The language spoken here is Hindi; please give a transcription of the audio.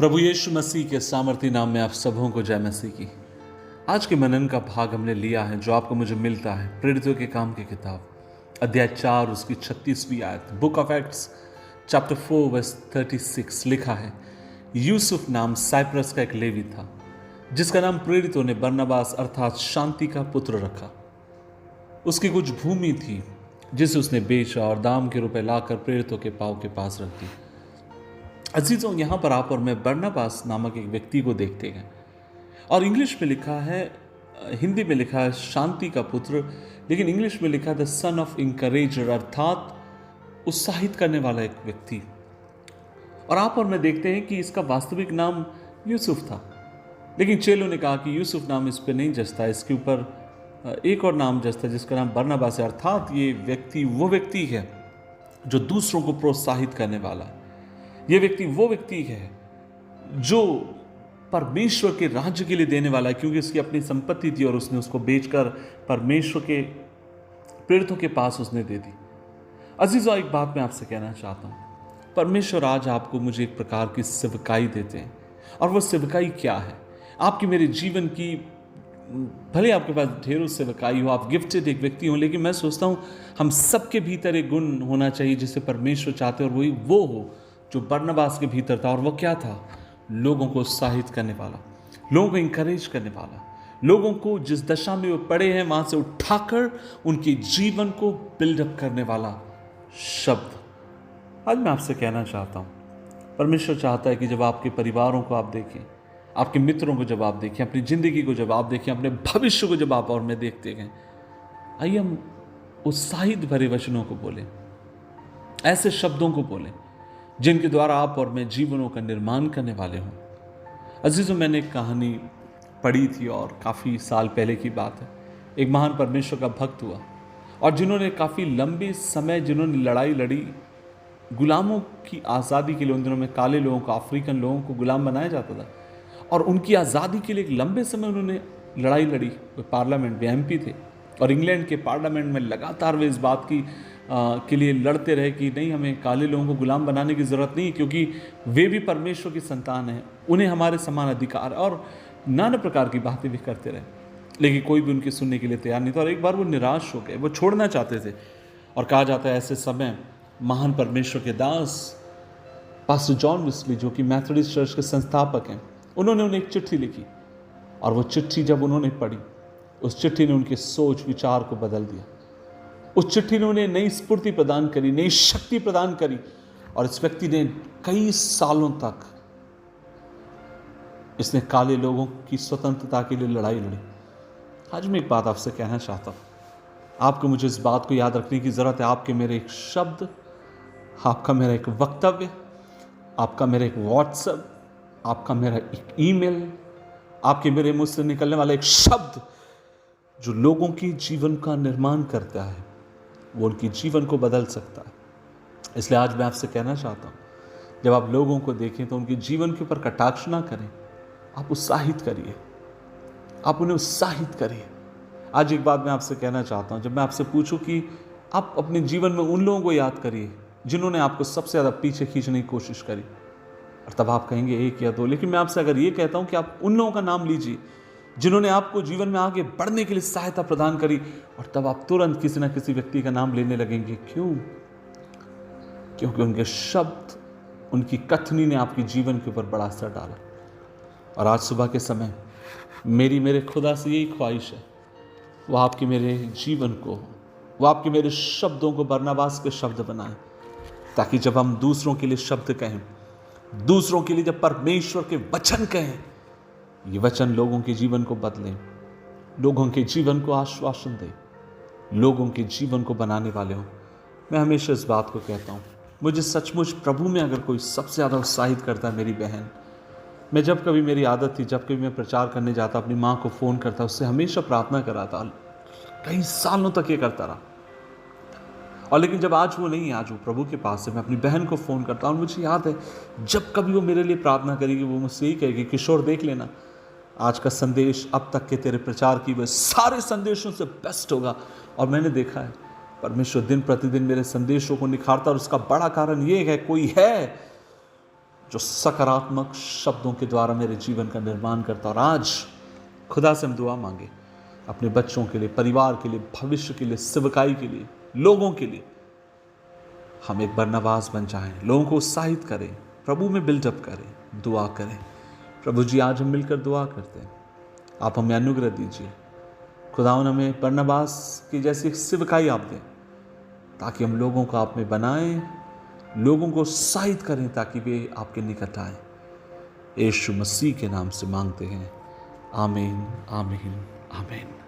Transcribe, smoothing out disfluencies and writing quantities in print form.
प्रभु यीशु मसीह के सामर्थी नाम में आप सबों को जय मसीह की। आज के मनन का भाग हमने लिया है जो आपको मुझे मिलता है प्रेरितों के काम की किताब अध्याय 4 उसकी 36वीं आयत। Book of Acts chapter 4 verse 36 लिखा है, यूसुफ नाम साइप्रस का एक लेवी था जिसका नाम प्रेरितों ने बरनबास अर्थात शांति का पुत्र रखा। उसकी कुछ भूमि थी जिसे उसने बेचा और दाम के रुपए लाकर प्रेरितों के पांव के पास रख दी। अजीजों, यहां पर आप और मैं बरनबास नामक एक व्यक्ति को देखते हैं और इंग्लिश में लिखा है, हिंदी में लिखा है शांति का पुत्र, लेकिन इंग्लिश में लिखा है द सन ऑफ इंकरेजर अर्थात उत्साहित करने वाला एक व्यक्ति। और आप और मैं देखते हैं कि इसका वास्तविक नाम यूसुफ था, लेकिन चेलों ने कहा कि यूसुफ नाम इस पर नहीं जचता, इसके ऊपर एक और नाम जचता है जिसका नाम बरनबास है। अर्थात ये व्यक्ति वो व्यक्ति है जो दूसरों को प्रोत्साहित करने वाला है। ये व्यक्ति वो व्यक्ति है जो परमेश्वर के राज्य के लिए देने वाला है, क्योंकि उसकी अपनी संपत्ति थी और उसने उसको बेचकर परमेश्वर के प्रेरितों के पास उसने दे दी। अजीजों, एक बात मैं आपसे कहना चाहता हूं, परमेश्वर आज आपको मुझे एक प्रकार की सेवकाई देते हैं। और वो सेवकाई क्या है? आपकी मेरे जीवन की, भले आपके पास ढेरों सेवकाई हो, आप गिफ्टेड एक व्यक्ति हो, लेकिन मैं सोचता हूं हम सबके भीतर एक गुण होना चाहिए जिसे परमेश्वर चाहते और वही वो हो जो बरनबास के भीतर था। और वो क्या था? लोगों को उत्साहित करने वाला, लोगों को इंकरेज करने वाला, लोगों को जिस दशा में वो पड़े हैं वहां से उठाकर उनके जीवन को बिल्डअप करने वाला शब्द। आज मैं आपसे कहना चाहता हूं, परमेश्वर चाहता है कि जब आपके परिवारों को आप देखें, आपके मित्रों को जब आप देखें, अपनी जिंदगी को जब आप देखें, अपने भविष्य को जब आप और मैं देखते हैं, आइए हम उत्साहित भरे वचनों को बोलें, ऐसे शब्दों को बोलें जिनके द्वारा आप और मैं जीवनों का निर्माण करने वाले हों। अजीजों, मैंने एक कहानी पढ़ी थी और काफ़ी साल पहले की बात है। एक महान परमेश्वर का भक्त हुआ और जिन्होंने काफ़ी लंबे समय जिन्होंने लड़ाई लड़ी गुलामों की आज़ादी के लिए। उन दिनों में काले लोगों को, अफ्रीकन लोगों को गुलाम बनाया जाता था और उनकी आज़ादी के लिए एक लंबे समय उन्होंने लड़ाई लड़ी। वो पार्लियामेंट में एमपी थे और इंग्लैंड के पार्लियामेंट में लगातार वे इस बात की के लिए लड़ते रहे कि नहीं, हमें काले लोगों को गुलाम बनाने की ज़रूरत नहीं, क्योंकि वे भी परमेश्वर की संतान हैं, उन्हें हमारे समान अधिकार, और नाना प्रकार की बातें भी करते रहे। लेकिन कोई भी उनकी सुनने के लिए तैयार नहीं था और एक बार वो निराश हो गए, वो छोड़ना चाहते थे। और कहा जाता है ऐसे समय महान परमेश्वर के दास पास्टर जॉन वेस्ली, जो कि मैथोडिस्ट चर्च के संस्थापक हैं, उन्होंने उन्हें एक चिट्ठी लिखी और वो चिट्ठी जब उन्होंने पढ़ी, उस चिट्ठी ने उनके सोच विचार को बदल दिया। उस चिट्ठी ने उन्हें नई स्फूर्ति प्रदान करी, नई शक्ति प्रदान करी और इस व्यक्ति ने कई सालों तक इसने काले लोगों की स्वतंत्रता के लिए लड़ाई लड़ी। आज मैं एक बात आपसे कहना चाहता हूं, आपको मुझे इस बात को याद रखने की जरूरत है। आपके मेरे एक शब्द, आपका मेरा एक वक्तव्य, आपका मेरा एक व्हाट्सएप, आपका मेरा एक ईमेल, आपके मेरे मुंह से निकलने वाला एक शब्द जो लोगों के जीवन का निर्माण करता है, वो उनके जीवन को बदल सकता है। इसलिए आज मैं आपसे कहना चाहता हूं, जब आप लोगों को देखें तो उनके जीवन के ऊपर कटाक्ष ना करें, आप उत्साहित करिए, आप उन्हें उत्साहित करिए। आज एक बात मैं आपसे कहना चाहता हूं, जब मैं आपसे पूछूं कि आप अपने जीवन में उन लोगों को याद करिए जिन्होंने आपको सबसे ज़्यादा पीछे खींचने की कोशिश करी, और तब आप कहेंगे एक या दो, लेकिन मैं आपसे अगर ये कहता हूं कि आप उन लोगों का नाम लीजिए जिन्होंने आपको जीवन में आगे बढ़ने के लिए सहायता प्रदान करी, और तब आप तुरंत किसी ना किसी व्यक्ति का नाम लेने लगेंगे। क्यों? क्योंकि उनके शब्द, उनकी कथनी ने आपके जीवन के ऊपर बड़ा असर डाला। और आज सुबह के समय मेरे खुदा से यही ख्वाहिश है, वो आपके मेरे जीवन को, वो आपके मेरे शब्दों को बरनबास के शब्द बनाए, ताकि जब हम दूसरों के लिए शब्द कहें, दूसरों के लिए जब परमेश्वर के वचन कहें, ये वचन लोगों के जीवन को बदलें, लोगों के जीवन को आश्वासन दें, लोगों के जीवन को बनाने वाले हों। मैं हमेशा इस बात को कहता हूँ, मुझे सचमुच प्रभु में अगर कोई सबसे ज़्यादा उत्साहित करता है मेरी बहन। मैं जब कभी, मेरी आदत थी, जब कभी मैं प्रचार करने जाता, अपनी माँ को फ़ोन करता, उससे हमेशा प्रार्थना कराता, कई सालों तक ये करता रहा। और लेकिन जब आज वो नहीं है, आज वो प्रभु के पास है, मैं अपनी बहन को फ़ोन करता हूँ और मुझे याद है जब कभी वो मेरे लिए प्रार्थना करेगी, वो मुझसे यही कहेगी, किशोर देख लेना, आज का संदेश अब तक के तेरे प्रचार की वह सारे संदेशों से बेस्ट होगा। और मैंने देखा है परमेश्वर दिन प्रतिदिन मेरे संदेशों को निखारता, और उसका बड़ा कारण ये है, कोई है जो सकारात्मक शब्दों के द्वारा मेरे जीवन का निर्माण करता। और आज खुदा से हम दुआ मांगे अपने बच्चों के लिए, परिवार के लिए, भविष्य के लिए, सेवकाई के लिए, लोगों के लिए। हम एक बरनबास बन जाएं, लोगों को उत्साहित करें, प्रभु में बिल्डअप करें, दुआ करें। प्रभु जी, आज हम मिलकर दुआ करते हैं, आप हमें अनुग्रह दीजिए। खुदावन हमें बरनबास की जैसी एक सेवकाई आप दें, ताकि हम लोगों को आप में बनाएं, लोगों को उत्साहित करें, ताकि वे आपके निकट आए। यीशु मसीह के नाम से मांगते हैं, आमीन, आमीन, आमीन।